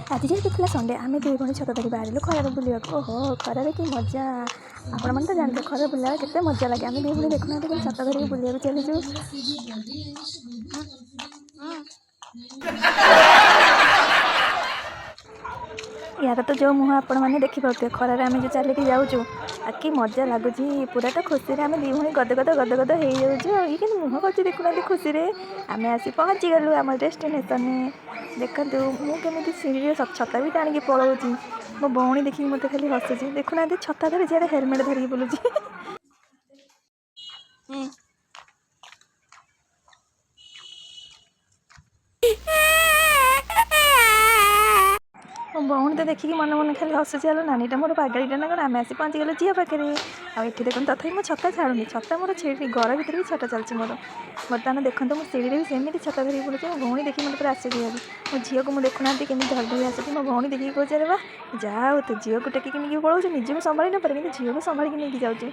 ଆଜି ଯେହେତୁ ଥିଲା ସଣ୍ଡେ ଆମେ ଦୁଇ ଭଉଣୀ ଛତା ଧରି ବାହାରିଲୁ ଖରାରେ ବୁଲିବାକୁ। ଓହୋ ଖରାରେ କି ମଜା! ଆପଣମାନେ ତ ଜାଣିଥିବେ ଖରାରେ ବୁଲିବାକୁ କେତେ ମଜା ଲାଗେ। ଆମେ ଦୁଇ ଭଉଣୀ ଦେଖୁନାହାନ୍ତି କିନ୍ତୁ ଛତା ଧରିକି ବୁଲିବାକୁ ଚାଲିଛୁ। ୟାର ତ ଯେଉଁ ମୁହଁ ଆପଣମାନେ ଦେଖିପାରୁଥିବେ ଖରାରେ ଆମେ ଯେଉଁ ଚାଲିକି ଯାଉଛୁ ଆଉ କି ମଜା ଲାଗୁଛି। ପୁରା ତ ଖୁସିରେ ଆମେ ଦୁଇ ଭଉଣୀ ଗଦ ହେଇଯାଉଛୁ। ଆଉ ଇଏ କିନ୍ତୁ ମୁହଁ କରୁଛି ଦେଖୁନାହାନ୍ତି ଖୁସିରେ। ଆମେ ଆସି ପହଞ୍ଚିଗଲୁ ଆମ ଡେଷ୍ଟିନେସନରେ। ଦେଖନ୍ତୁ ମୁଁ କେମିତି ସିঁড়ିରେ ଛତା ବି ଟାଣିକି ପଳାଉଛି। ମୋ ଭଉଣୀ ଦେଖିକି ମୋତେ ଖାଲି ହସୁଛି। ଦେଖୁନାହାନ୍ତି ଛତା ଧରି ସିଆଡ଼େ ହେଲମେଟ୍ ଧରିକି ବୁଲୁଛି। ମୋ ଭଉଣୀ ତ ଦେଖିକି ମନେ ମନେ ଖାଲି ହସୁଛି। ଆଲୋ ନାନୀଟା ମୋର ପାଗଳିଟା ନା କ'ଣ। ଆମେ ଆସି ପହଞ୍ଚିଗଲୁ ଝିଅ ପାଖରେ। ଆଉ ଏଠି ଦେଖନ୍ତୁ ତଥାପି ମୋ ଛତା ଛାଡ଼ୁନି। ଛତା ମୋର ଘର ଭିତରେ ବି ଛତା ଚାଲିଛି ମୋର। ବର୍ତ୍ତମାନ ଦେଖନ୍ତୁ ମୁଁ ସିঁড়ିରେ ବି ସେମିତି ଛତା ଧରିକି ବୁଲୁଛି। ମୋ ଭଉଣୀ ଦେଖିକି ମୋତେ ପୁରା ଆଶ୍ଚର୍ଯ୍ୟ ହେଇଯାଉଛି। ମୋ ଝିଅକୁ ମୁଁ ଦେଖୁନାହାନ୍ତି କେମିତି ଧରି ଧରି ଆସୁଛି। ମୋ ଭଉଣୀ ଦେଖିକି କହୁଛି ଆରେ ବା ଯାହା ହଉ ତୁ ଝିଅକୁ ଟେକିକି ନେଇକି ପଳାଉଛୁ। ନିଜକୁ ସମ୍ଭାଳି ନ ପାରେ କିନ୍ତୁ ଝିଅକୁ ସମ୍ଭାଳିକି ନେଇକି ଯାଉଛି।